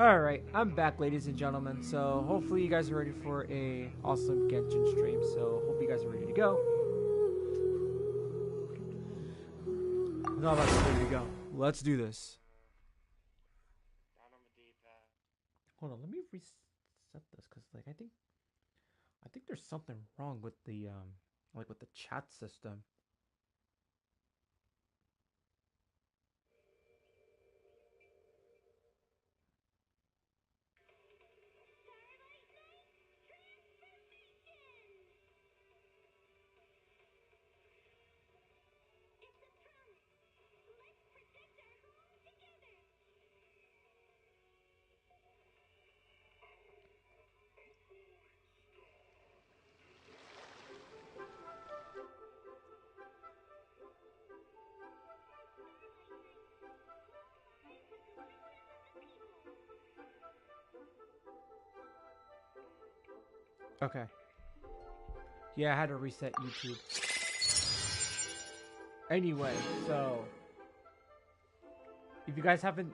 Alright, I'm back, ladies and gentlemen. So hopefully you guys are ready for a awesome Genshin stream. So hope you guys are ready to go. No, that's ready to go. Let's do this. Hold on, let me reset this because I think there's something wrong with the with the chat system. Okay. Yeah, I had to reset YouTube. Anyway, so if you guys haven't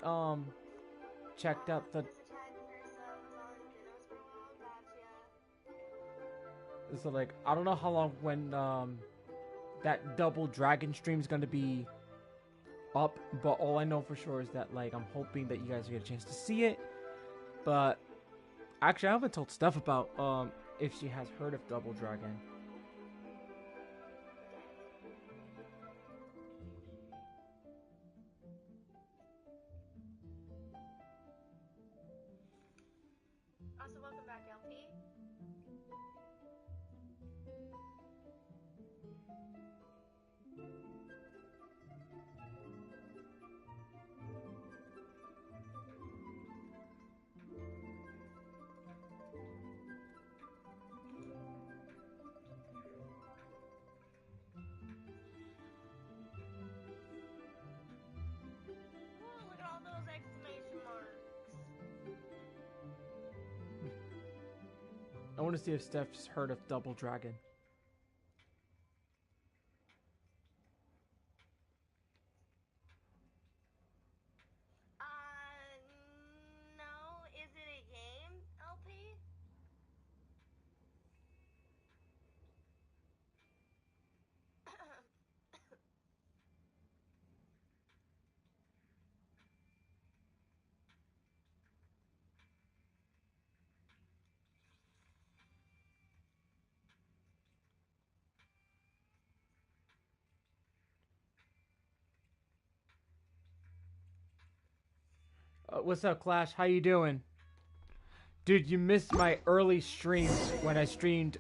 checked out the so like I don't know how long when that double dragon stream is gonna be up, but all I know for sure is that like I'm hoping that you guys get a chance to see it. But actually I haven't told Steph about if she has heard of Double Dragon. Also, welcome back, LP. Oh, look at all those exclamation marks. I want to see if Steph's heard of Double Dragon. No. Is it a game, LP? What's up, Clash? How you doing? Dude, you missed my early streams when I streamed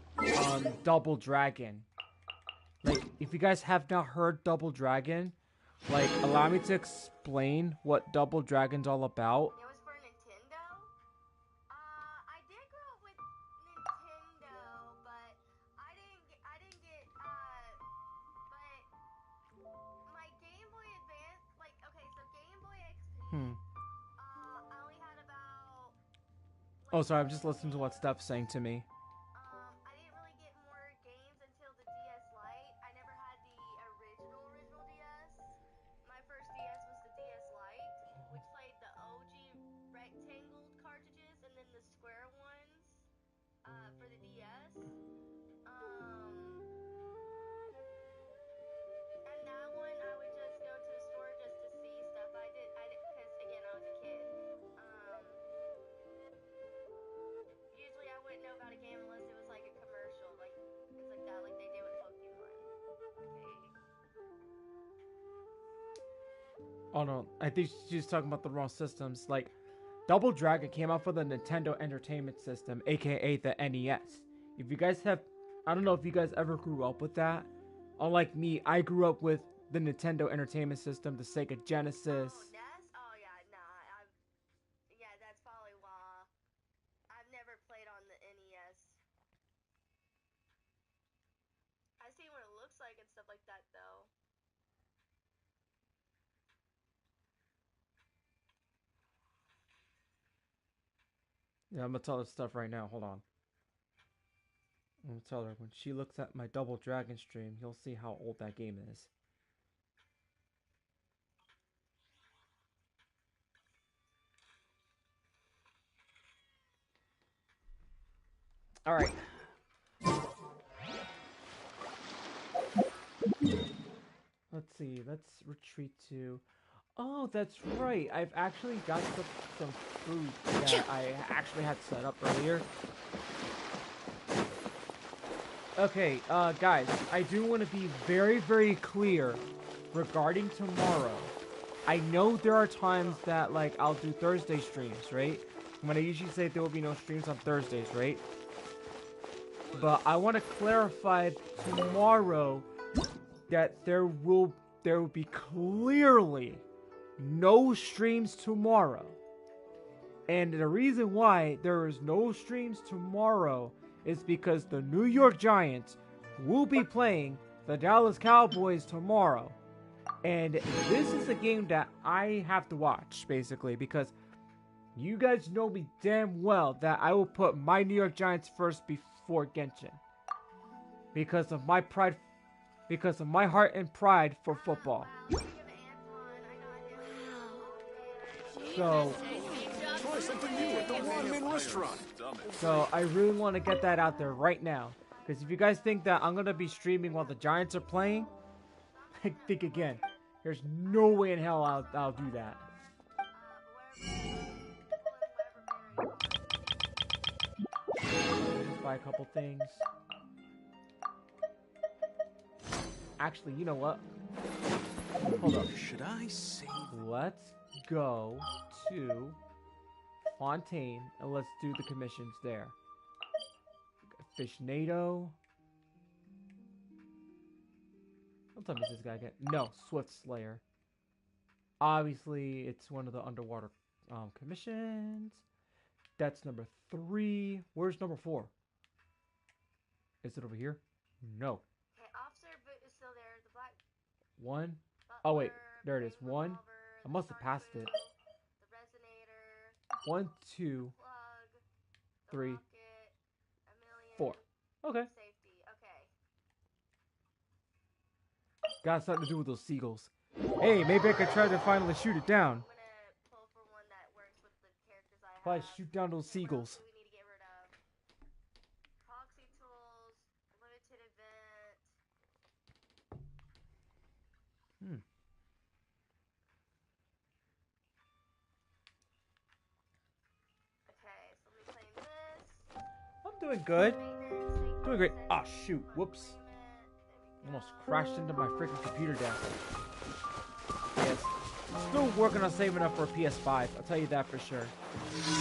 Double Dragon. Like, if you guys have not heard Double Dragon, like, allow me to explain what Double Dragon's all about. It was for Nintendo? I did grow up with Nintendo, but I didn't get, but my Game Boy Advance, like, okay, so Game Boy XP, I only had about, Oh, sorry, I'm just listening to what Steph's saying to me. I didn't really get more games until the DS Lite. I never had the original DS. My first DS was the DS Lite, which played the OG rectangled cartridges and then the square ones for the DS. And that one I would just go to the store just to see stuff. I did, because again I was a kid. Usually I wouldn't know about a game unless it was like a commercial, like things like that, like they did with Pokemon. Okay. Oh no, I think she's talking about the wrong systems. Like, Double Dragon came out for the Nintendo Entertainment System, aka the NES. If you guys have, I don't know if you guys ever grew up with that. Unlike me, I grew up with the Nintendo Entertainment System, the Sega Genesis. Oh, NES? Oh yeah, nah. Yeah, that's probably why. I've never played on the NES. I've seen what it looks like and stuff like that though. Yeah, I'm gonna tell her stuff right now. Hold on. I'm gonna tell her when she looks at my Double Dragon stream, you'll see how old that game is. All right. Let's see. Let's retreat to. Oh, that's right. I've actually got some food that I actually had set up earlier. Okay, guys, I do want to be very, very clear regarding tomorrow. I know there are times that, like, I'll do Thursday streams, right? When I usually say there will be no streams on Thursdays, right? But I want to clarify tomorrow that there will be clearly no streams tomorrow. And the reason why there is no streams tomorrow is because the New York Giants will be playing the Dallas Cowboys tomorrow. And this is a game that I have to watch, basically, because you guys know me damn well that I will put my New York Giants first before Genshin. Because of my pride, because of my heart and pride for football. So, try something new at the Ramen restaurant. So I really want to get that out there right now. Because if you guys think that I'm going to be streaming while the Giants are playing, think again. There's no way in hell I'll do that. Just buy a couple things. Actually, you know what? Hold up. Should I save? Let's go to Fontaine and let's do the commissions there. Fishnado. What time is this guy get? No, Swift Slayer. Obviously, it's one of the underwater commissions. That's number 3. Where's number 4? Is it over here? No. Okay, Officer Boot is still there. The black 1. Oh wait, there it is. 1. I must have passed it. The resonator. 1, 2, Plug. 3, Rocket, 4. Okay. Safety. Okay. Got something to do with those seagulls. Hey, maybe I could try to finally shoot it down. I'm gonna pull for one that works with the characters I If I have. shoot down those seagulls. We need to get rid of proxy tools, limited event. Okay, so let me claim this. I'm doing good. Maintenance, Doing great. Ah, shoot. Whoops. Almost crashed into my freaking computer desk. Yes. Still working on saving up for a PS5. I'll tell you that for sure.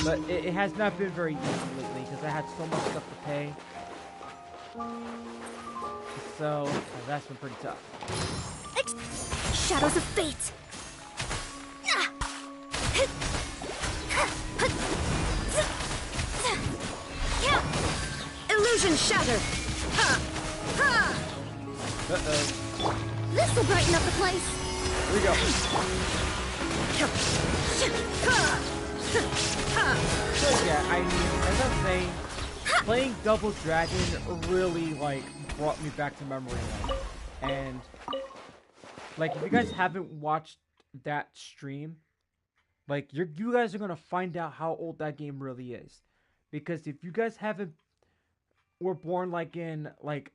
But it has not been very easy lately because I had so much stuff to pay. So that's been pretty tough. Shadows of fate. Illusion shattered. Uh-oh. This will brighten up the place. Here we go. So yeah, I mean, as I'm saying, playing Double Dragon really, like, brought me back to memory lane. And, like, if you guys haven't watched that stream, like, you guys are gonna find out how old that game really is. Because if you guys were born, like, in, like,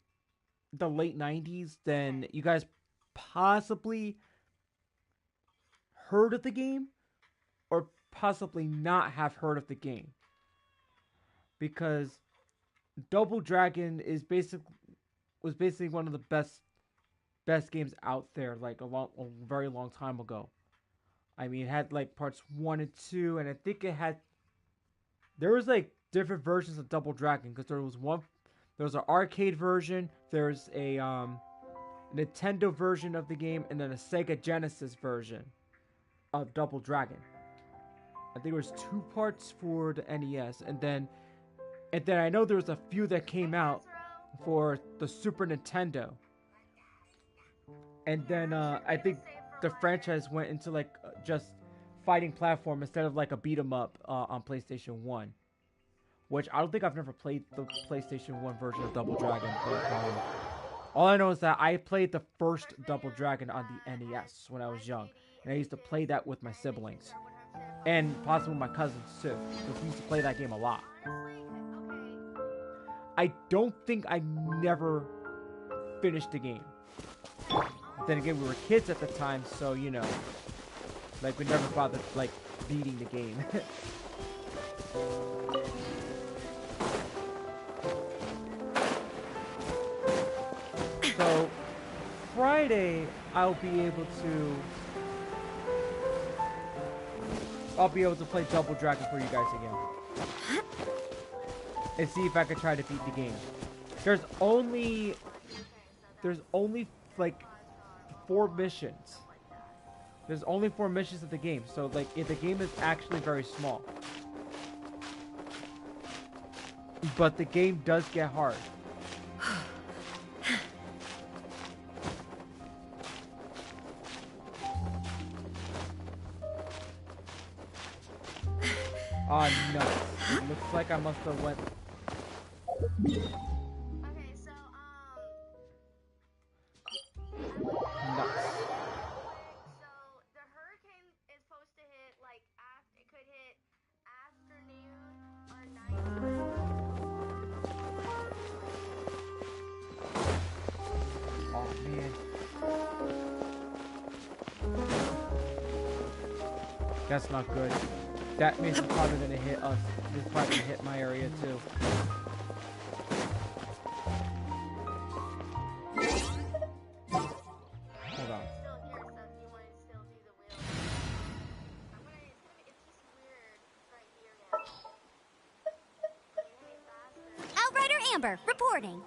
the late 90s, then you guys possibly heard of the game, or possibly not have heard of the game. Because Double Dragon was basically one of the best games out there, like a very long time ago. I mean, it had like parts 1 and 2, and I think there was like different versions of Double Dragon, because there was an arcade version, there's a Nintendo version of the game, and then a Sega Genesis version of Double Dragon. I think there was 2 parts for the NES, and then I know there was a few that came out for the Super Nintendo. And then I think the franchise went into like just fighting platform instead of like a beat 'em up on PlayStation 1. Which I don't think I've never played the PlayStation 1 version of Double Dragon. But all I know is that I played the first Double Dragon on the NES when I was young. And I used to play that with my siblings. And possibly my cousins too. Because we used to play that game a lot. I don't think I never finished the game. Then again, we were kids at the time, so you know, like we never bothered like beating the game. So Friday, I'll be able to play Double Dragon for you guys again, and see if I can try to beat the game. There's only like 4 missions. There's only 4 missions of the game, so like the game is actually very small. But the game does get hard. Ah, no. It looks like I must have went. Okay, so, Nuts. so the hurricane is supposed to hit, like, it could hit afternoon or night. Oh, man. That's not good. That means it's probably gonna hit us. It's probably gonna hit my area too. Hold on. Still here, so if you want to still do the wheel. It's just weird right here now. Can you hit me faster? Outrider Amber, reporting.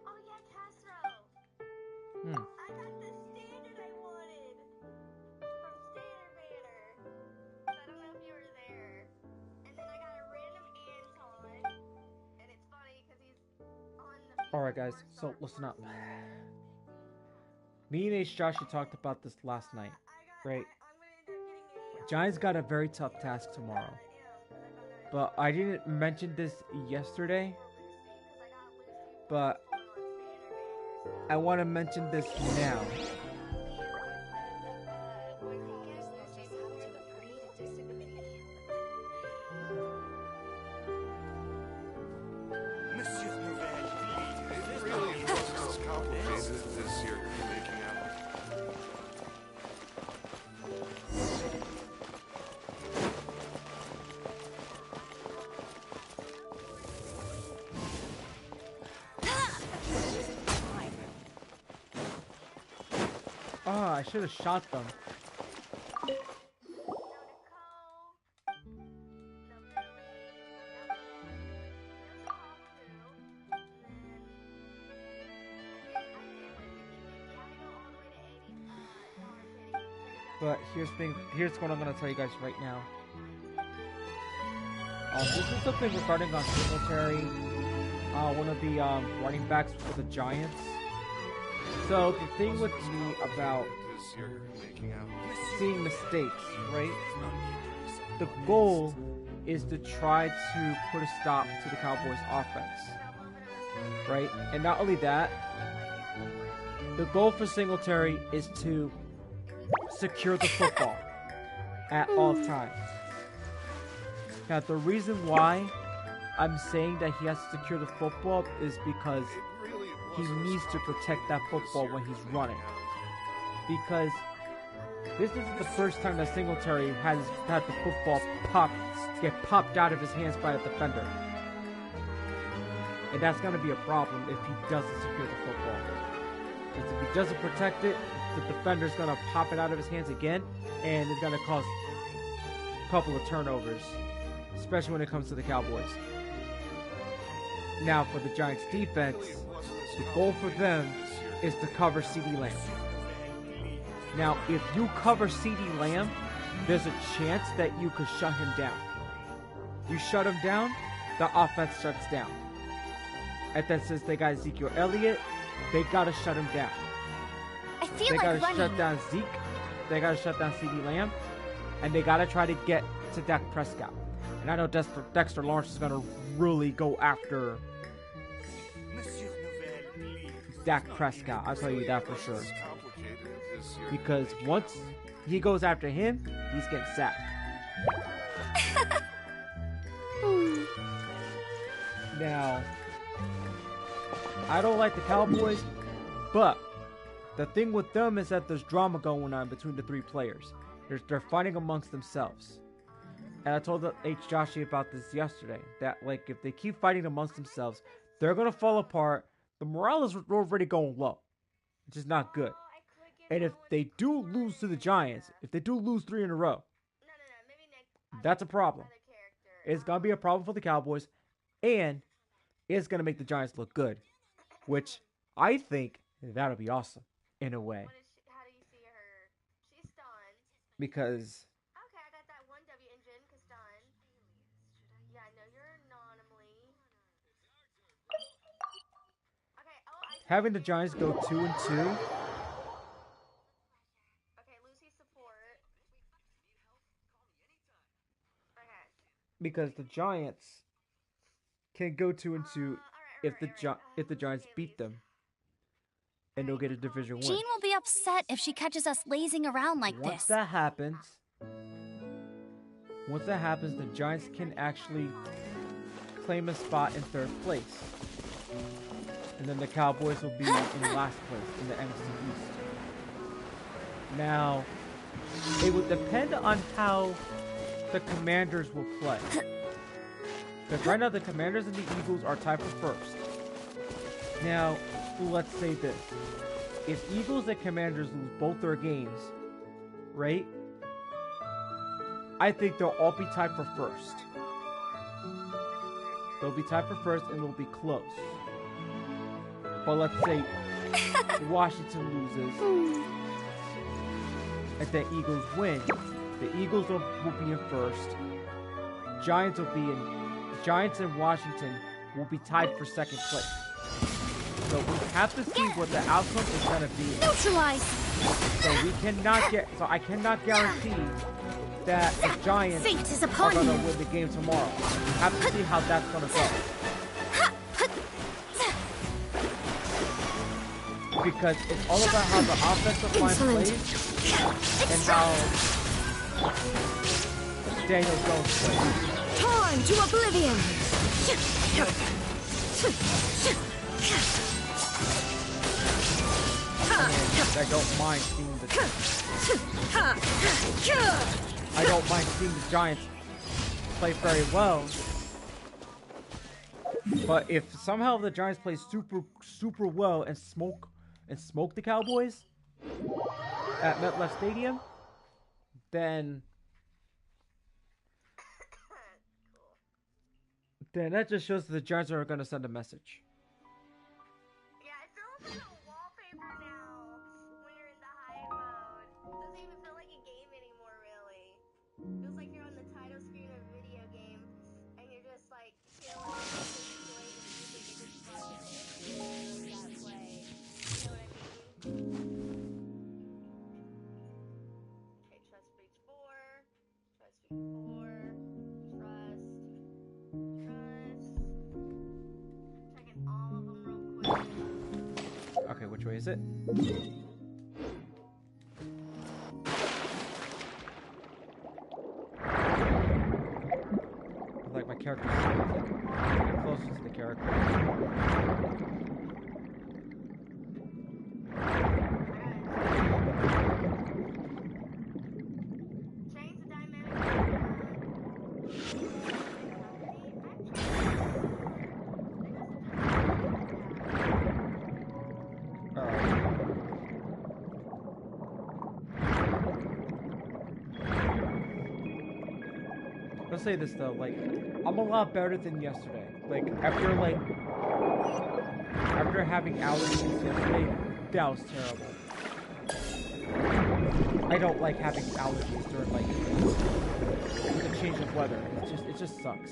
Oh yeah, Castro! Hmm. I got the standard I wanted from Standard Banner. So I don't know if you were there. And then I got a random Anton. And it's funny because he's on the Alright guys, so listen up. Me and H. Josh talked about this last night, right? Giants got a very tough task tomorrow. But I didn't mention this yesterday. But I want to mention this now. Monsieur Nouvelle, it really wasn't as complicated as you're making out. Ah, I should have shot them. But here's what I'm gonna tell you guys right now. This is something regarding on Singletary, one of the running backs for the Giants. So the thing with me about seeing mistakes, right? The goal is to try to put a stop to the Cowboys' offense, right? And not only that, the goal for Singletary is to secure the football at all times. Now, the reason why I'm saying that he has to secure the football is because he needs to protect that football when he's running. Because this isn't the first time that Singletary has had the football get popped out of his hands by a defender. And that's going to be a problem if he doesn't secure the football. Because if he doesn't protect it, the defender's going to pop it out of his hands again, and it's going to cause a couple of turnovers, especially when it comes to the Cowboys. Now, for the Giants defense, the goal for them is to cover CeeDee Lamb. Now, if you cover CeeDee Lamb, there's a chance that you could shut him down. You shut him down, the offense shuts down. And then since they got Ezekiel Elliott, they got to shut him down. I feel They like got to shut running. down Zeke, they got to shut down CeeDee Lamb, and they got to try to get to Dak Prescott. And I know Dexter Lawrence is going to really go after Dak Prescott. I'll tell you that for sure. As complicated as this year Because once he goes after him, he's getting sacked. Now, I don't like the Cowboys, but the thing with them is that there's drama going on between the three players. They're fighting amongst themselves. And I told H. Joshi about this yesterday, that like if they keep fighting amongst themselves, they're gonna fall apart. The morale is already going low, which is not good. And if they do lose to the Giants, if they do lose 3 in a row, that's a problem. It's gonna be a problem for the Cowboys, and it's gonna make the Giants look good, which I think that'll be awesome in a way. How do you see her? She's stunned. Because Okay, I got that one W engine, stunned. Yeah, I know you're anomaly. Okay, having the Giants go 2-2, okay, Lucy support. Okay. because the Giants can go 2-2 if the Giants beat them, and they'll get a division win. Jean will be upset if she catches us lazing around like Once this. that happens, the Giants can actually claim a spot in 3rd place. And then the Cowboys will be in last place in the NFC East. Now, it would depend on how the Commanders will play. Because right now the Commanders and the Eagles are tied for 1st. Now, let's say this. If Eagles and Commanders lose both their games, right? I think they'll all be tied for 1st. They'll be tied for 1st and they'll be close. But let's say Washington loses and the Eagles win. The Eagles will be in 1st. Giants and Washington will be tied for 2nd place. So we have to see what the outcome is gonna be. Neutralize! So I cannot guarantee that the Giants Fate is are upon gonna you. win the game tomorrow. We have to see how that's gonna go. Because it's all about how the offensive line Insolent. plays and how Daniel Jones plays. Time to oblivion! And I don't mind seeing the Giants play very well. But if somehow the Giants play super well and smoke the Cowboys at MetLife Stadium, then that just shows that the Giants are going to send a message. Yeah, it feels like a wallpaper now when you're in the high mode. It doesn't even feel like a game anymore, really. It feels like you're on the title screen of a video game and you're just like chilling, enjoying the music, and just watching the images of that play. You know what I mean? Okay, trust breach 4. Trust breach 4. Trust. Checking all of them real quick. Okay, which way is it? Like my character closer to the character. Change the dynamic. Let's say this though, like, I'm a lot better than yesterday. Like, after having allergies yesterday, that was terrible. I don't like having allergies during, like, the change of weather. It just sucks.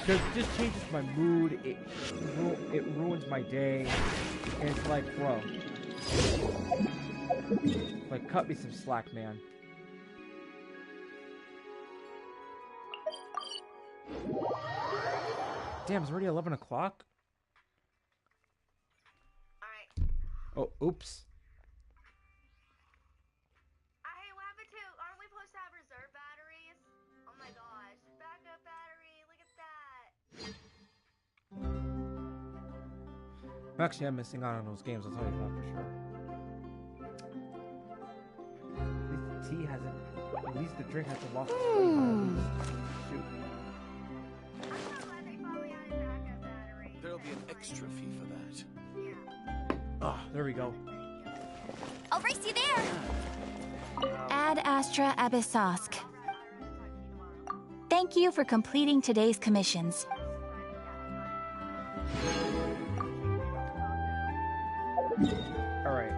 Because it just changes my mood, it ruins my day, and it's like, bro. Like, cut me some slack, man. Damn, it's already 11 o'clock? Oh, oops. Hey, what happened to? Aren't we supposed to have reserve batteries? Oh my gosh, backup battery! Look at that. Actually, I'm missing out on those games. I'll tell you that for sure. At least the tea hasn't. At least the drink hasn't lost its flavor. Shoot. I'm so glad they finally added backup battery. There'll be an extra fee for that. Ah, there we go. I'll race you there. Ad Astra Abyssosk. Thank you for completing today's commissions. Alright.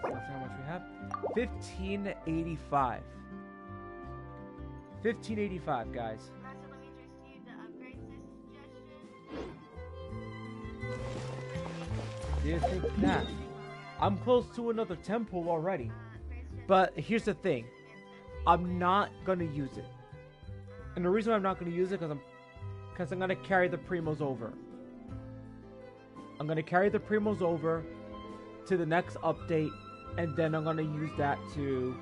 Let's see how much we have. 1585. 1585, guys. Master, let me introduce to you the upgrade suggestion. Do you think that? I'm close to another temple already. But here's the thing. I'm not gonna use it. And the reason why I'm not gonna use it because I'm gonna carry the Primos over. I'm gonna carry the Primos over to the next update, and then I'm gonna use that to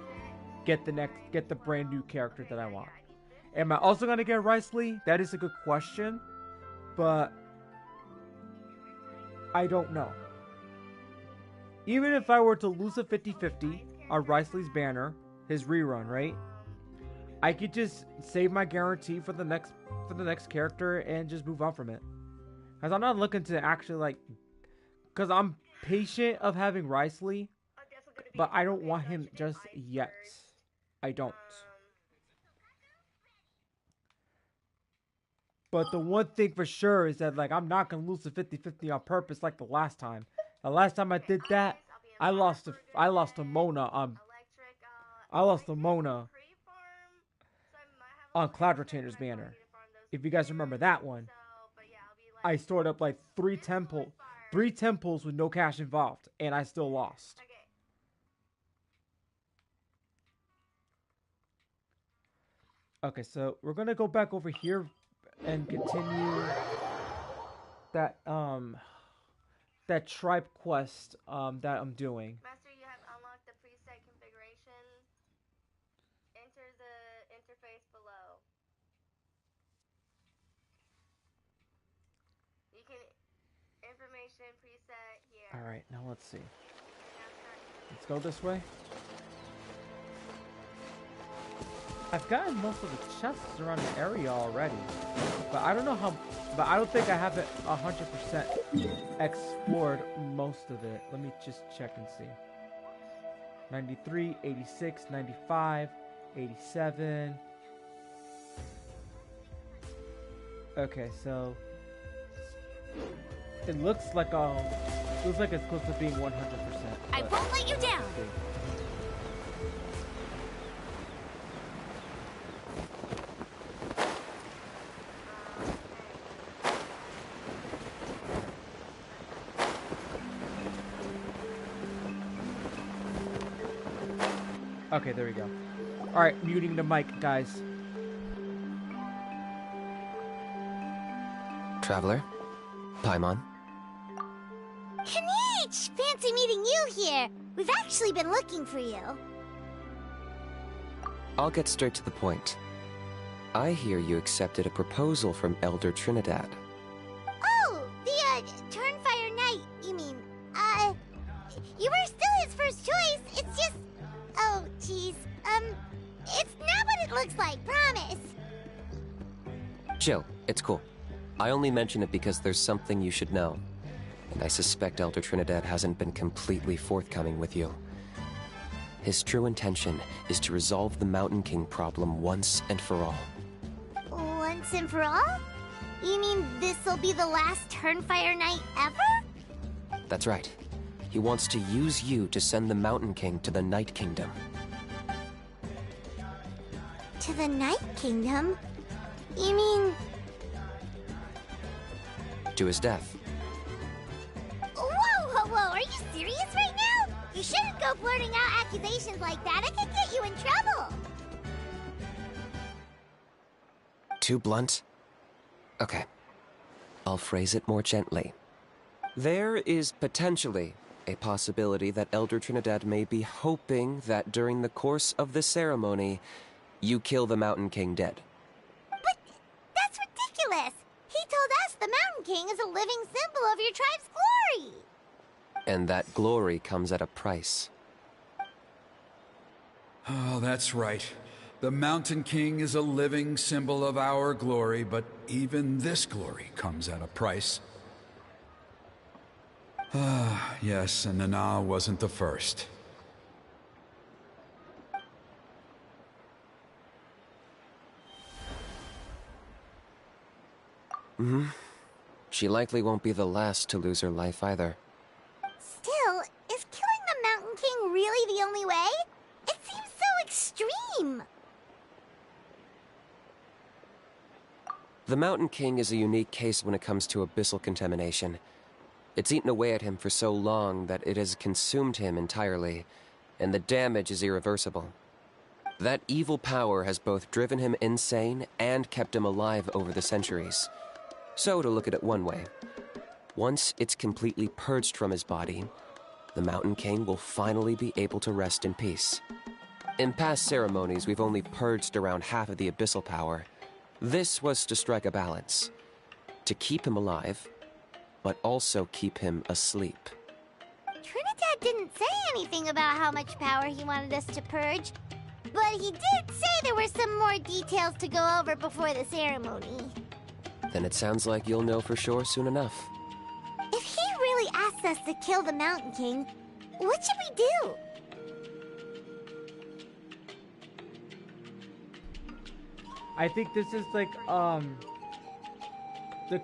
get the brand new character that I want. Am I also gonna get Rice Lee? That is a good question, but I don't know. Even if I were to lose a 50-50 on Rice Lee's banner, his rerun, right? I could just save my guarantee for the next character and just move on from it. Cause I'm not looking to actually cause I'm patient of having Rice Lee, but I don't want him just yet. I don't. But the one thing for sure is that I'm not gonna lose the 50-50 on purpose like the last time. The last time I did that, I lost to Mona on Cloud Retainer's banner. If you guys remember that one, I stored up three temples with no cash involved, and I still lost. Okay, so we're gonna go back over here and continue that tribe quest that I'm doing. Master, you have unlocked the preset configuration. Enter the interface below. You can information preset here. All right, now let's see. Now start. Let's go this way. I've gotten most of the chests around the area already, but I don't know how. But I don't think I have it 100% explored most of it. Let me just check and see. 93, 86, 95, 87. Okay, so it looks like it's close to being 100%. I won't let you down. Okay, there we go. Alright, muting the mic, guys. Traveler? Paimon? Kanich! Fancy meeting you here. We've actually been looking for you. I'll get straight to the point. I hear you accepted a proposal from Elder Trinidad. Oh, the, Turnfire Knight, you mean. You were still his first choice. It's just... Oh, jeez. It's not what it looks like, promise. Chill, it's cool. I only mention it because there's something you should know. And I suspect Elder Trinidad hasn't been completely forthcoming with you. His true intention is to resolve the Mountain King problem once and for all. Once and for all? You mean this'll be the last Turnfire Knight ever? That's right. He wants to use you to send the Mountain King to the Night Kingdom. To the Night Kingdom? You mean... To his death. Whoa! Are you serious right now? You shouldn't go blurting out accusations like that. It could get you in trouble. Too blunt? Okay. I'll phrase it more gently. There is potentially a possibility that Elder Trinidad may be hoping that during the course of the ceremony, you kill the Mountain King dead. But that's ridiculous! He told us the Mountain King is a living symbol of your tribe's glory! And that glory comes at a price. Oh, that's right. The Mountain King is a living symbol of our glory, but even this glory comes at a price. Ah, yes, and Nana wasn't the first. She likely won't be the last to lose her life either. Still, is killing the Mountain King really the only way? It seems so extreme! The Mountain King is a unique case when it comes to abyssal contamination. It's eaten away at him for so long that it has consumed him entirely, and the damage is irreversible. That evil power has both driven him insane and kept him alive over the centuries. So, to look at it one way, once it's completely purged from his body, the Mountain King will finally be able to rest in peace. In past ceremonies, we've only purged around half of the abyssal power. This was to strike a balance, to keep him alive, but also keep him asleep. Trinidad didn't say anything about how much power he wanted us to purge, but he did say there were some more details to go over before the ceremony. Then it sounds like you'll know for sure soon enough. If he really asks us to kill the Mountain King, what should we do? I think this is like the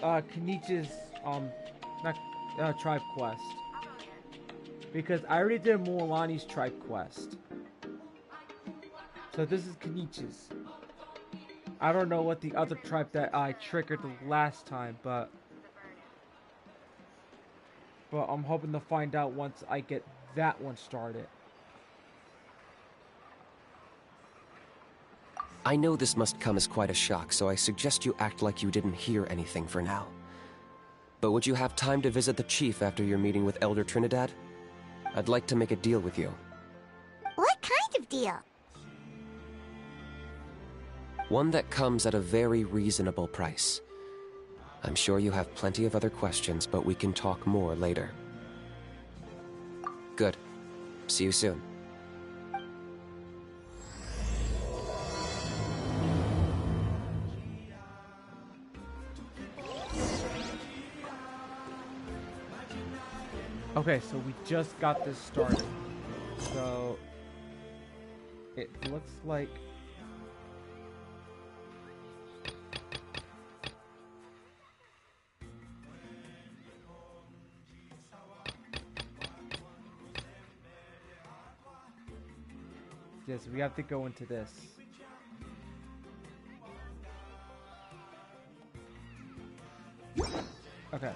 Kenichi's not tribe quest, because I already did Mualani's tribe quest, so this is Kenichi's. I don't know what the other tribe that I triggered the last time, but I'm hoping to find out once I get that one started. I know this must come as quite a shock, so I suggest you act like you didn't hear anything for now. But would you have time to visit the chief after your meeting with Elder Trinidad? I'd like to make a deal with you. What kind of deal? One that comes at a very reasonable price. I'm sure you have plenty of other questions, but we can talk more later. Good. See you soon. Okay, so we just got this started. So it looks like yes, we have to go into this. Okay.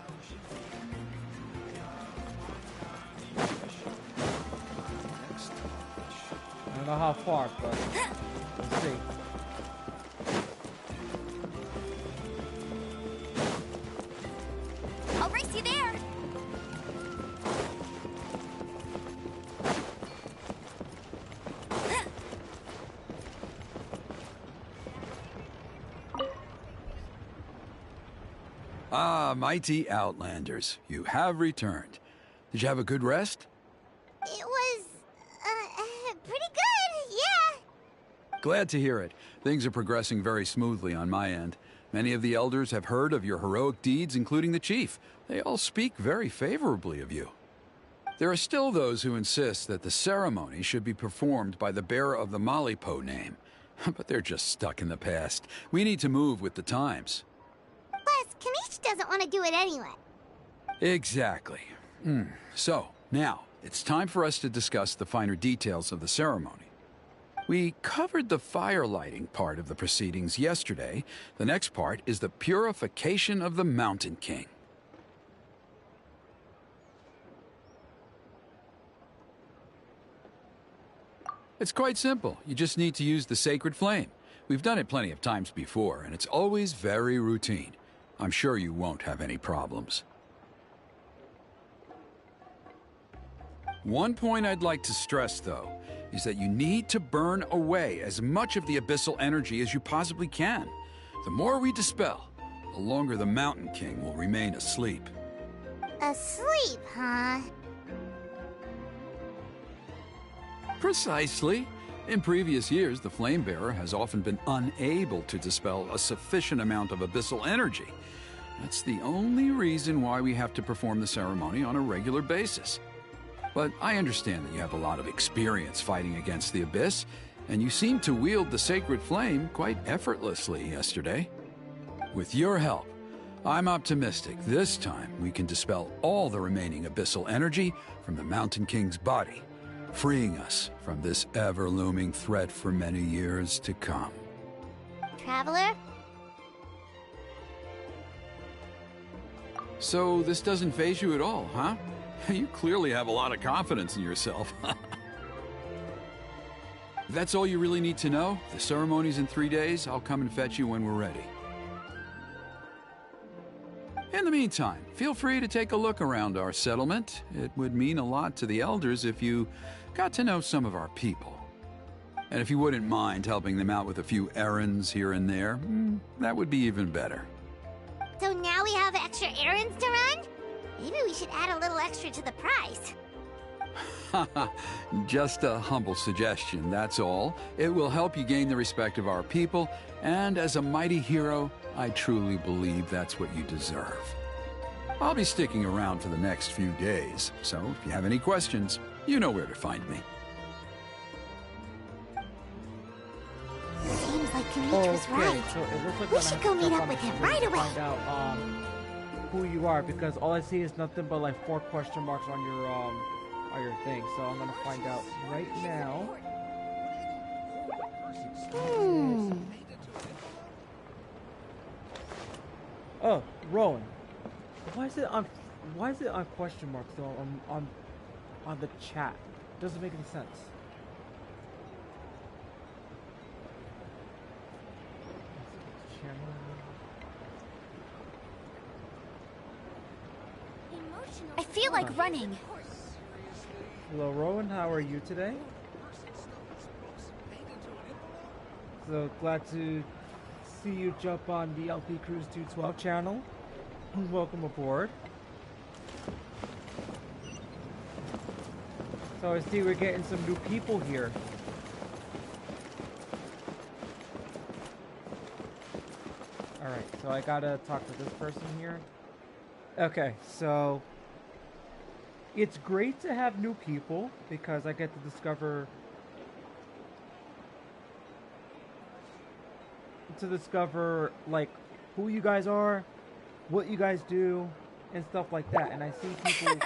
I don't know how far, but let's see. I'll race you there. Ah, mighty Outlanders, you have returned. Did you have a good rest? It was, pretty good, yeah. Glad to hear it. Things are progressing very smoothly on my end. Many of the elders have heard of your heroic deeds, including the chief. They all speak very favorably of you. There are still those who insist that the ceremony should be performed by the bearer of the Malipo name. But they're just stuck in the past. We need to move with the times. Plus, Kanish doesn't want to do it anyway. Exactly. So, now, it's time for us to discuss the finer details of the ceremony. We covered the fire lighting part of the proceedings yesterday. The next part is the purification of the Mountain King. It's quite simple. You just need to use the sacred flame. We've done it plenty of times before, and it's always very routine. I'm sure you won't have any problems. One point I'd like to stress, though, is that you need to burn away as much of the abyssal energy as you possibly can. The more we dispel, the longer the Mountain King will remain asleep. Asleep, huh? Precisely. In previous years, the Flamebearer has often been unable to dispel a sufficient amount of abyssal energy. That's the only reason why we have to perform the ceremony on a regular basis. But I understand that you have a lot of experience fighting against the Abyss, and you seem to wield the sacred flame quite effortlessly yesterday. With your help, I'm optimistic this time we can dispel all the remaining abyssal energy from the Mountain King's body, freeing us from this ever-looming threat for many years to come. Traveler? So this doesn't faze you at all, huh? You clearly have a lot of confidence in yourself. If that's all you really need to know, the ceremony's in 3 days. I'll come and fetch you when we're ready. In the meantime, feel free to take a look around our settlement. It would mean a lot to the elders if you got to know some of our people. And if you wouldn't mind helping them out with a few errands here and there, that would be even better. So now we have extra errands to run? Maybe we should add a little extra to the price. Just a humble suggestion, that's all. It will help you gain the respect of our people, and as a mighty hero, I truly believe that's what you deserve. I'll be sticking around for the next few days, so if you have any questions, you know where to find me. Seems like Kamich was right. So it looks like We I'm should gonna go meet jump up on with the him street right to away. Find out who you are, because all I see is nothing but like 4 question marks on your thing. So I'm gonna find out right now. Oh, Rowan. Why is it on question marks though on the chat? Doesn't make any sense. I feel like running. Hello, Rowan. How are you today? So glad to see you jump on the LP Cruise 212 channel. Welcome aboard. So I see we're getting some new people here. Alright, so I gotta talk to this person here. Okay, so it's great to have new people because I get to discover like who you guys are, what you guys do, and stuff like that. And I see people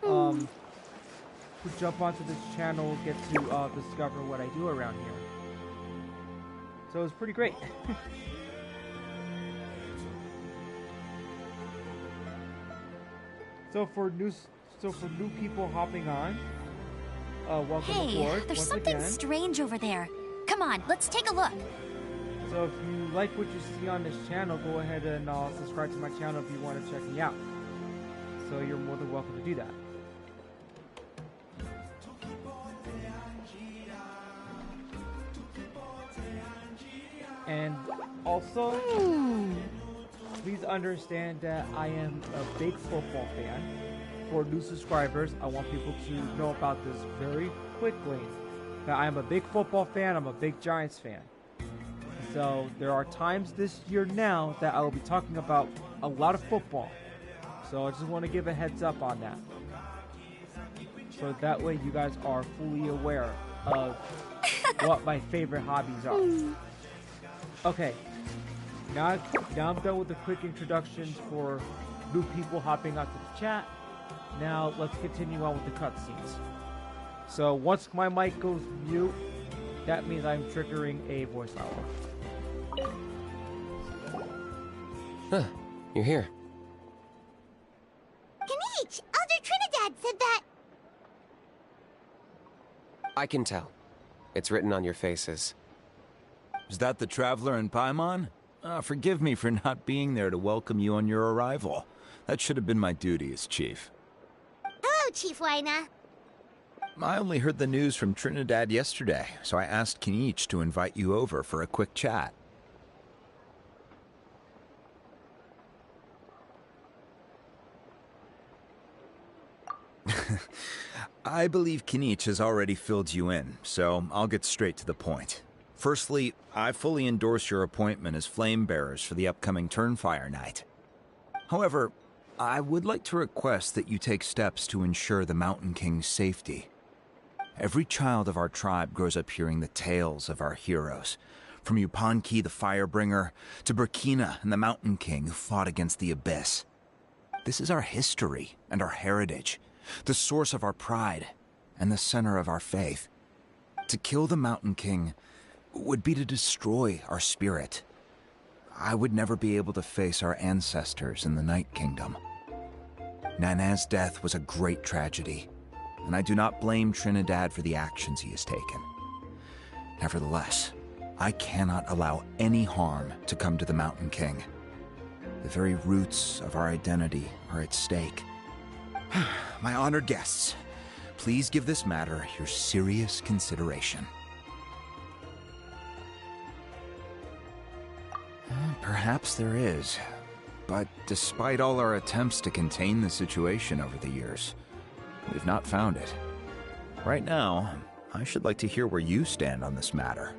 who jump onto this channel get to discover what I do around here. So it's pretty great. So for new people hopping on, welcome aboard. Hey, there's once something again. strange over there. Come on, let's take a look. So if you like what you see on this channel, go ahead and subscribe to my channel if you want to check me out. So you're more than welcome to do that. And also, please understand that I am a big football fan. For new subscribers, I want people to know about this very quickly. That I am a big football fan, I'm a big Giants fan. So there are times this year now that I will be talking about a lot of football. So I just want to give a heads up on that. So that way you guys are fully aware of what my favorite hobbies are. Okay, now I'm done with the quick introductions for new people hopping out to the chat. Now let's continue on with the cutscenes. So once my mic goes mute, that means I'm triggering a voice owl. Huh, you're here. Kamich, Elder Trinidad said that. I can tell. It's written on your faces. Is that the Traveler in Paimon? Forgive me for not being there to welcome you on your arrival. That should have been my duty as chief. Hello, Chief Wyna? I only heard the news from Trinidad yesterday, so I asked Kinich to invite you over for a quick chat. I believe Kinich has already filled you in, so I'll get straight to the point. Firstly, I fully endorse your appointment as flame bearers for the upcoming Turnfire Night. However, I would like to request that you take steps to ensure the Mountain King's safety. Every child of our tribe grows up hearing the tales of our heroes, from Yupanqui the Firebringer to Burkina and the Mountain King who fought against the Abyss. This is our history and our heritage, the source of our pride and the center of our faith. To kill the Mountain King would be to destroy our spirit. I would never be able to face our ancestors in the Night Kingdom. Nana's death was a great tragedy, and I do not blame Trinidad for the actions he has taken. Nevertheless, I cannot allow any harm to come to the Mountain King. The very roots of our identity are at stake. My honored guests, please give this matter your serious consideration. Perhaps there is, but despite all our attempts to contain the situation over the years, we've not found it. Right now, I should like to hear where you stand on this matter.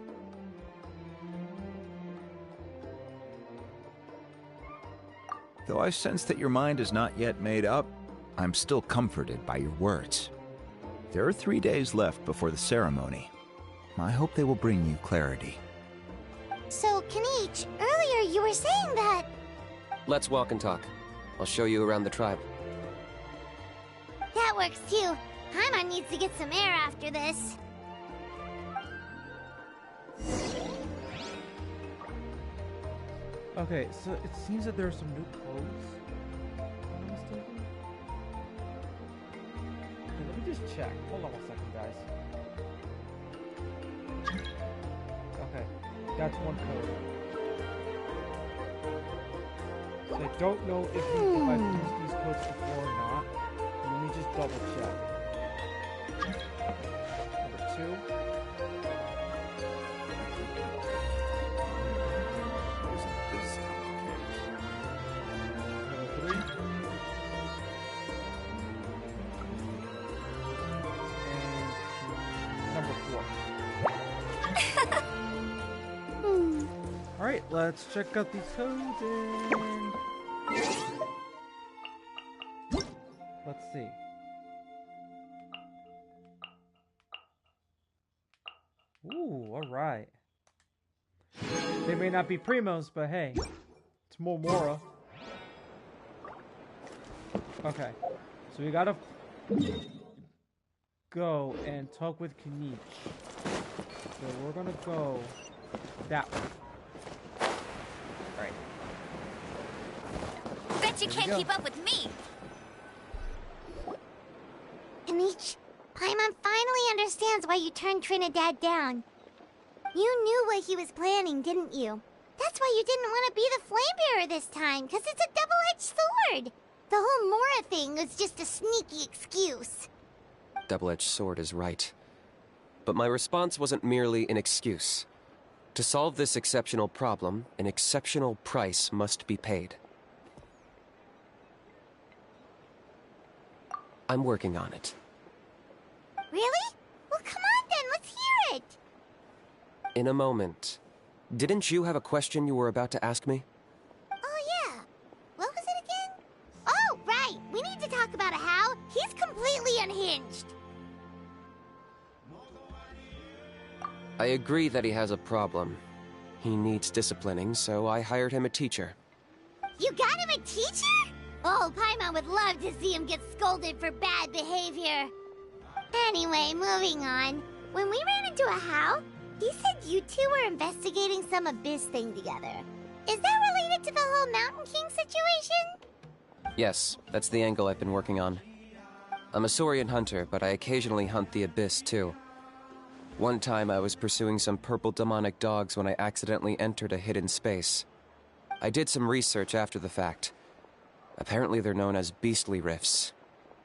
Though I sense that your mind is not yet made up, I'm still comforted by your words. There are 3 days left before the ceremony. I hope they will bring you clarity. So, Kinich, earlier you were saying that... Let's walk and talk. I'll show you around the tribe. That works too. Paimon needs to get some air after this. Okay, so it seems that there are some new clothes. Am I mistaken? Okay, let me just check. Hold on 1 second, guys. Okay, that's one code. So I don't know if I've used these codes before or not. Let me just double check. Number 2. Alright, let's check out these codes and... Let's see. Ooh, alright. They may not be primos, but hey, it's Momora. Okay, so we gotta go and talk with Kinich. So we're gonna go that way. Right. Bet you can't keep up with me. Kinich, Paimon finally understands why you turned Trinidad down. You knew what he was planning, didn't you? That's why you didn't want to be the flame bearer this time, because it's a double-edged sword. The whole Mora thing was just a sneaky excuse. Double-edged sword is right. But my response wasn't merely an excuse. To solve this exceptional problem, an exceptional price must be paid. I'm working on it. Really? Well, come on then, let's hear it! In a moment. Didn't you have a question you were about to ask me? Oh yeah. What was it again? Oh, right! We need to talk about How. He's completely unhinged. I agree that he has a problem. He needs disciplining, so I hired him a teacher. You got him a teacher? Oh, Paimon would love to see him get scolded for bad behavior. Anyway, moving on. When we ran into How, he said you two were investigating some Abyss thing together. Is that related to the whole Mountain King situation? Yes, that's the angle I've been working on. I'm a Saurian hunter, but I occasionally hunt the Abyss too. One time I was pursuing some purple demonic dogs when I accidentally entered a hidden space. I did some research after the fact. Apparently they're known as beastly rifts.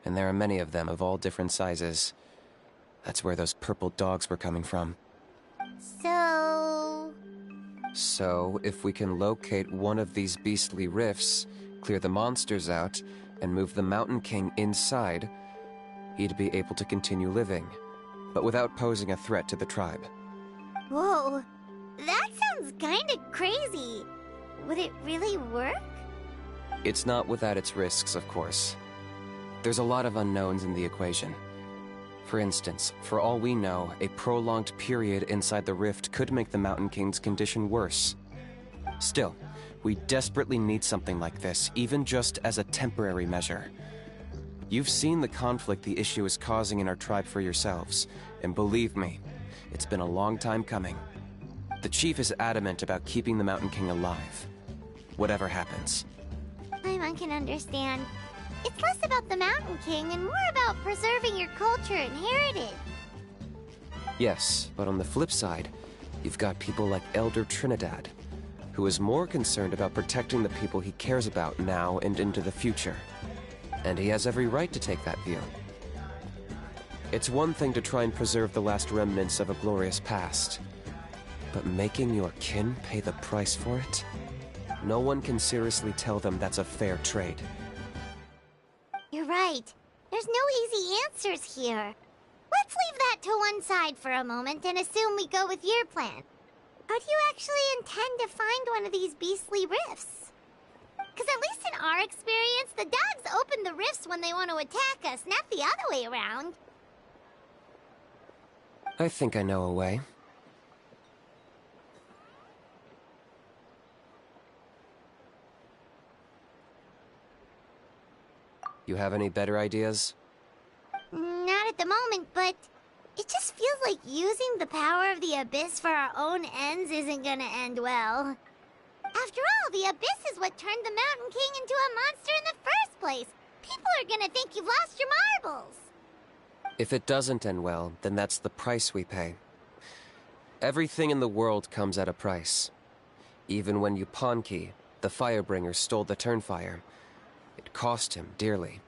And there are many of them of all different sizes. That's where those purple dogs were coming from. So, if we can locate one of these beastly rifts, clear the monsters out, and move the Mountain King inside, he'd be able to continue living, but without posing a threat to the tribe. whoa, that sounds kinda crazy. Would it really work? It's not without its risks, of course. There's a lot of unknowns in the equation. For instance, for all we know, a prolonged period inside the rift could make the Mountain King's condition worse. Still, we desperately need something like this, even just as a temporary measure. You've seen the conflict the issue is causing in our tribe for yourselves, and believe me, it's been a long time coming. The chief is adamant about keeping the Mountain King alive, whatever happens. Paimon can understand. It's less about the Mountain King and more about preserving your culture and heritage. Yes, but on the flip side, you've got people like Elder Trinidad, who is more concerned about protecting the people he cares about now and into the future. And he has every right to take that view. It's one thing to try and preserve the last remnants of a glorious past, but making your kin pay the price for it? No one can seriously tell them that's a fair trade. You're right. There's no easy answers here. Let's leave that to one side for a moment and assume we go with your plan. How do you actually intend to find one of these beastly rifts? Because at least in our experience, the dogs open the rifts when they want to attack us, not the other way around. I think I know a way. You have any better ideas? Not at the moment, but it just feels like using the power of the Abyss for our own ends isn't gonna end well. After all, the Abyss is what turned the Mountain King into a monster in the first place. People are gonna think you've lost your marbles. If it doesn't end well, then that's the price we pay. Everything in the world comes at a price. Even when Yupanqui, the Firebringer, stole the Turnfire, it cost him dearly.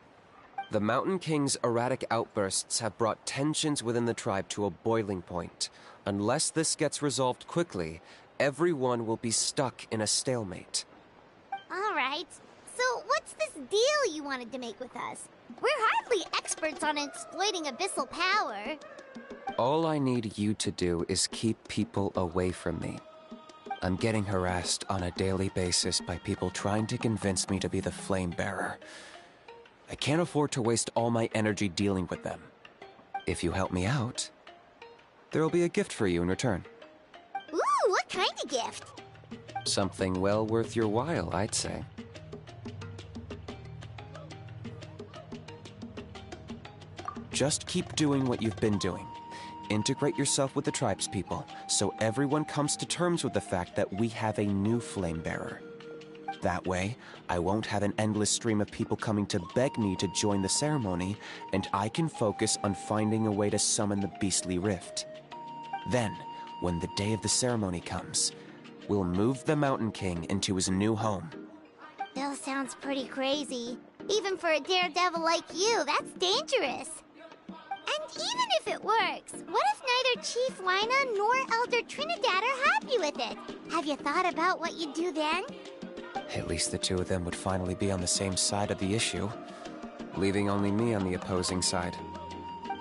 The Mountain King's erratic outbursts have brought tensions within the tribe to a boiling point. Unless this gets resolved quickly, everyone will be stuck in a stalemate. All right. So what's this deal you wanted to make with us? We're hardly experts on exploiting abyssal power. All I need you to do is keep people away from me. I'm getting harassed on a daily basis by people trying to convince me to be the flame bearer. I can't afford to waste all my energy dealing with them. If you help me out, there'll be a gift for you in return. Ooh, what kind of gift? Something well worth your while, I'd say. Just keep doing what you've been doing. Integrate yourself with the tribespeople, so everyone comes to terms with the fact that we have a new flame bearer. That way, I won't have an endless stream of people coming to beg me to join the ceremony, and I can focus on finding a way to summon the beastly rift. Then, when the day of the ceremony comes, we'll move the Mountain King into his new home. Still sounds pretty crazy. Even for a daredevil like you, that's dangerous. And even if it works, what if neither Chief Lina nor Elder Trinidad are happy with it? Have you thought about what you'd do then? At least the two of them would finally be on the same side of the issue, leaving only me on the opposing side.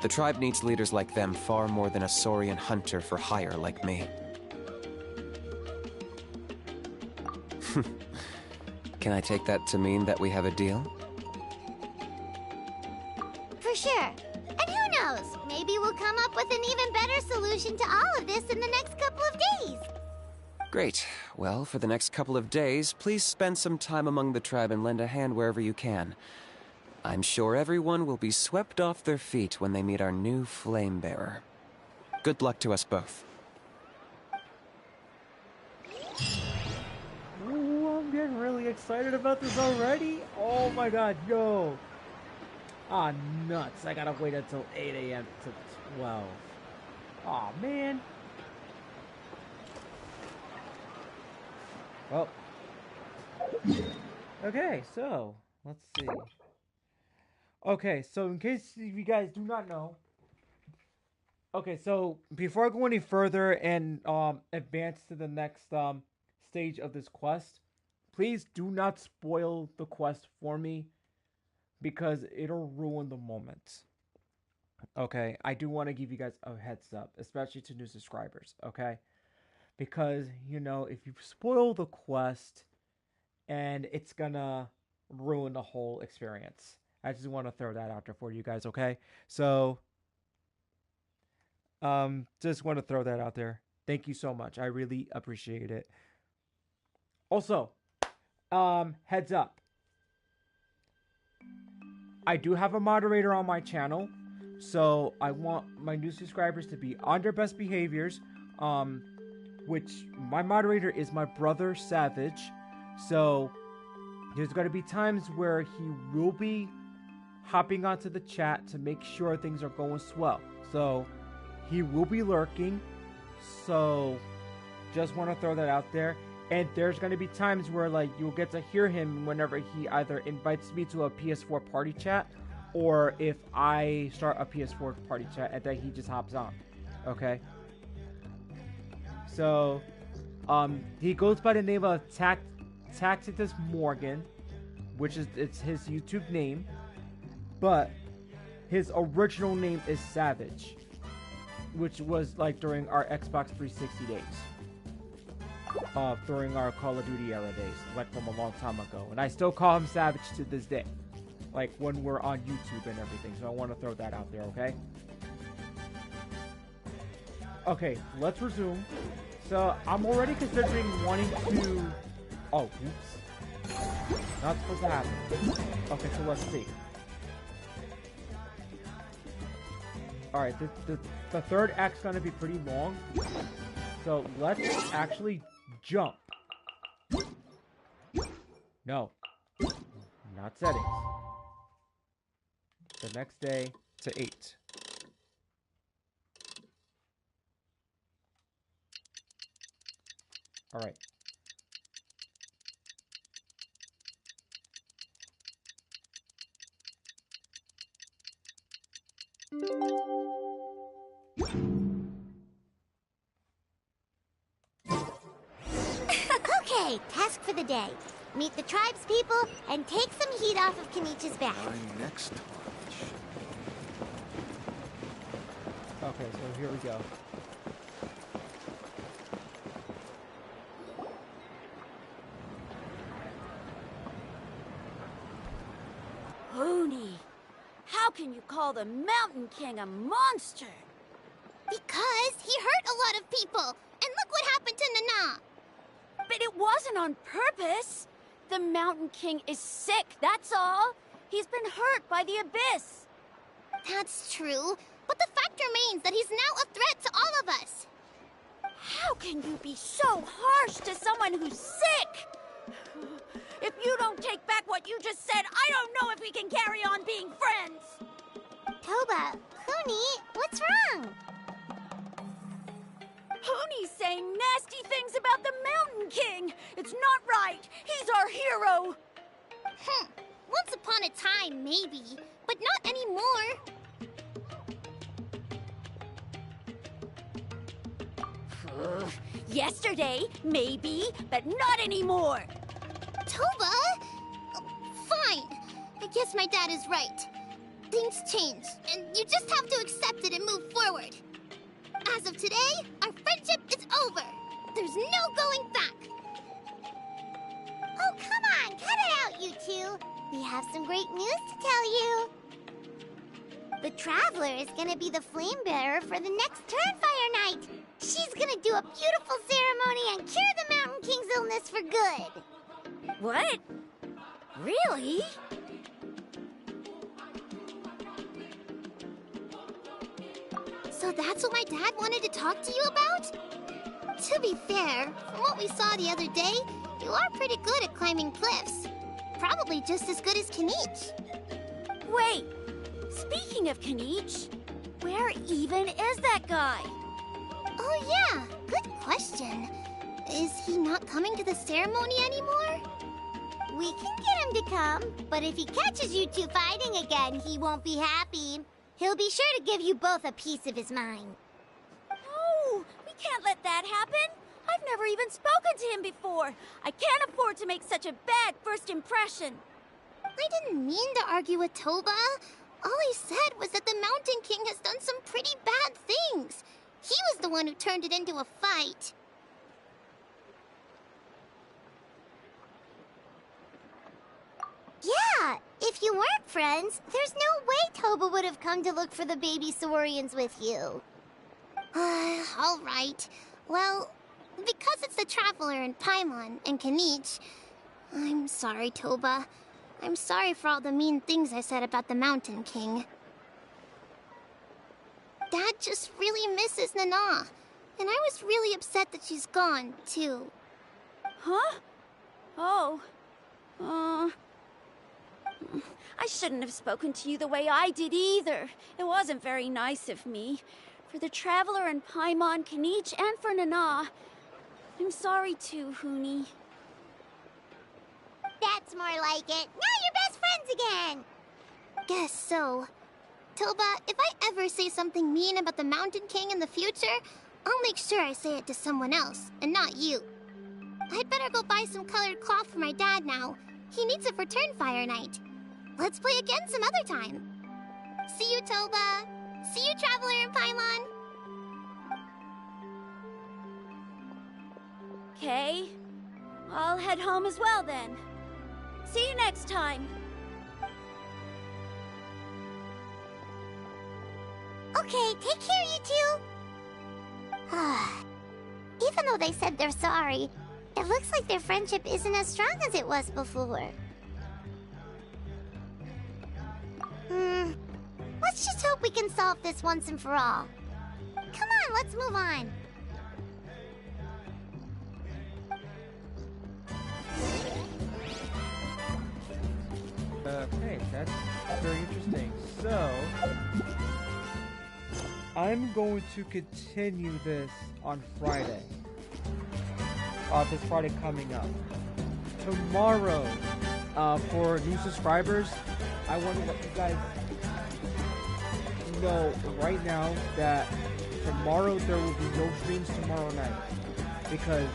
The tribe needs leaders like them far more than a Saurian hunter for hire like me. Can I take that to mean that we have a deal? For sure. And who knows, maybe we'll come up with an even better solution to all of this in the next couple of days. Great. Well, for the next couple of days, please spend some time among the tribe and lend a hand wherever you can. I'm sure everyone will be swept off their feet when they meet our new flame bearer. Good luck to us both. Ooh, I'm getting really excited about this already. Oh my god, yo. Ah, nuts. I gotta wait until 8 a.m. to 12. Aw, man. Well. Okay, so, let's see. Okay, so in case you guys do not know, okay, so before I go any further and advance to the next stage of this quest, please do not spoil the quest for me because it'll ruin the moment. Okay, I do want to give you guys a heads up, especially to new subscribers, okay? Because, you know, if you spoil the quest and it's gonna ruin the whole experience. I just want to throw that out there for you guys, okay? So just want to throw that out there. Thank you so much. I really appreciate it. Also, heads up. I do have a moderator on my channel, so I want my new subscribers to be on their best behaviors. Which my moderator is my brother Savage. So there's going to be times where he will be hopping onto the chat to make sure things are going swell. So he will be lurking. So just want to throw that out there. And there's going to be times where like you'll get to hear him whenever he either invites me to a PS4 party chat or if I start a PS4 party chat and then he just hops on. Okay? So he goes by the name of Tacitus Morgan, which is his YouTube name, but his original name is Savage, which was like during our Xbox 360 days, during our Call of Duty era days, like from a long time ago, and I still call him Savage to this day, like when we're on YouTube and everything. So I want to throw that out there, okay? Okay, let's resume. So I'm already considering wanting to. Oh, oops. Not supposed to happen. Okay, so let's see. Alright, the third act's gonna be pretty long. So let's actually jump. No. Not settings. The next day to 8. Alright. Okay, task for the day. Meet the tribes people and take some heat off of Kenichi's back. My next target. Okay, so here we go. Hoonie, how can you call the Mountain King a monster? Because he hurt a lot of people. And look what happened to Nana. But it wasn't on purpose. The Mountain King is sick, that's all. He's been hurt by the Abyss. That's true. But the fact remains that he's now a threat to all of us. How can you be so harsh to someone who's sick? If you don't take back what you just said, I don't know if we can carry on being friends. Toba, Huni, what's wrong? Huni's saying nasty things about the Mountain King. It's not right. He's our hero. Once upon a time, maybe. But not anymore. Yesterday, maybe, but not anymore. Toba? Fine. I guess my dad is right. Things change, and you just have to accept it and move forward. As of today, our friendship is over. There's no going back. Oh, come on, cut it out, you two. We have some great news to tell you. The Traveler is gonna be the flame bearer for the next Turnfire night. She's gonna do a beautiful ceremony and cure the Mountain King's illness for good. What? Really? So that's what my dad wanted to talk to you about? To be fair, from what we saw the other day, you are pretty good at climbing cliffs. Probably just as good as Kenich. Wait, speaking of Kenich, where even is that guy? Oh yeah, good question. Is he not coming to the ceremony anymore? We can get him to come, but if he catches you two fighting again, he won't be happy. He'll be sure to give you both a piece of his mind. No, we can't let that happen. I've never even spoken to him before. I can't afford to make such a bad first impression. I didn't mean to argue with Toba. All I said was that the Mountain King has done some pretty bad things. He was the one who turned it into a fight. Yeah, if you weren't friends, there's no way Toba would have come to look for the baby Saurians with you. All right. Well, because it's the Traveler and Paimon and Kanich, I'm sorry, Toba. I'm sorry for all the mean things I said about the Mountain King. Dad just really misses Nana, and I was really upset that she's gone, too. Huh? Oh. I shouldn't have spoken to you the way I did either. It wasn't very nice of me. For the Traveler and Paimon, Kanich, and for Nana. I'm sorry too, Huni. That's more like it. Now you're best friends again! Guess so. Toba, if I ever say something mean about the Mountain King in the future, I'll make sure I say it to someone else, and not you. I'd better go buy some colored cloth for my dad now. He needs it for Turnfire Night. Let's play again some other time. See you, Toba. See you, Traveler and Paimon. Okay. I'll head home as well then. See you next time. Okay, take care, you two. Even though they said they're sorry, it looks like their friendship isn't as strong as it was before. Let's just hope we can solve this once and for all. Come on, let's move on. Okay, that's very interesting. So, I'm going to continue this on Friday. This Friday coming up. Tomorrow, for new subscribers, I want to let you guys know right now that tomorrow there will be no streams tomorrow night. Because,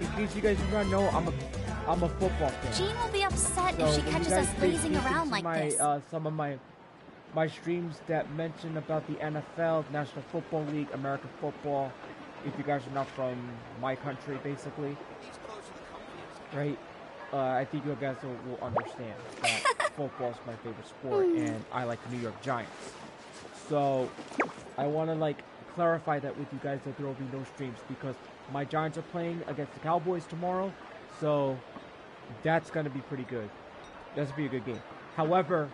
in case you guys do not know, I'm a football fan. Jean will be upset So if she when catches you guys us lazing dig around into like my, this. some of my streams that mention about the NFL, National Football League, American football, if you guys are not from my country, basically, right? I think you guys will understand that football is my favorite sport, and I like the New York Giants. So I want to like clarify that with you guys that there will be no streams because my Giants are playing against the Cowboys tomorrow, so that's going to be pretty good. That's going to be a good game. However,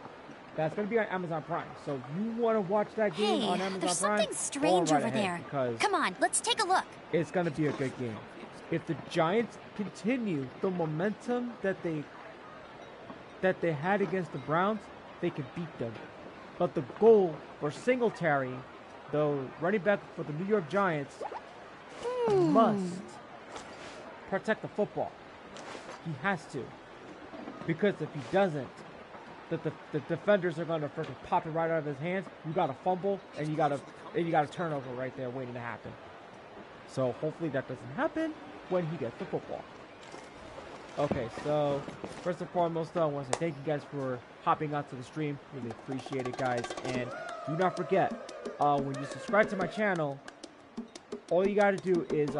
that's going to be on Amazon Prime. So if you want to watch that game on Amazon there's Prime, something strange go right over ahead there. because Come on, let's take a look. it's going to be a good game. If the Giants continue the momentum that they had against the Browns, they can beat them. But the goal for Singletary, the running back for the New York Giants, must protect the football. He has to. Because if he doesn't, the defenders are going to freaking pop it right out of his hands. You got a fumble, and you got a turnover right there waiting to happen. So hopefully that doesn't happen when he gets the football. Okay, so first and foremost, I want to say thank you guys for hopping onto the stream. Really appreciate it, guys. And do not forget, when you subscribe to my channel, all you got to do is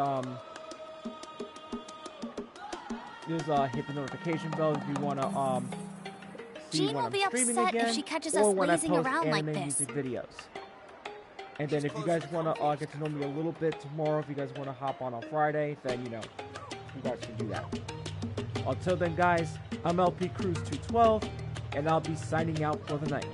hit the notification bell if you want to see Jean when will I'm be streaming upset again, if she catches or us when I lazing post around like anime this. music videos. And then if you guys want to get to know me a little bit tomorrow, if you guys want to hop on Friday, then, you know, you guys can do that. Until then, guys, I'm LP Cruise 212, and I'll be signing out for the night.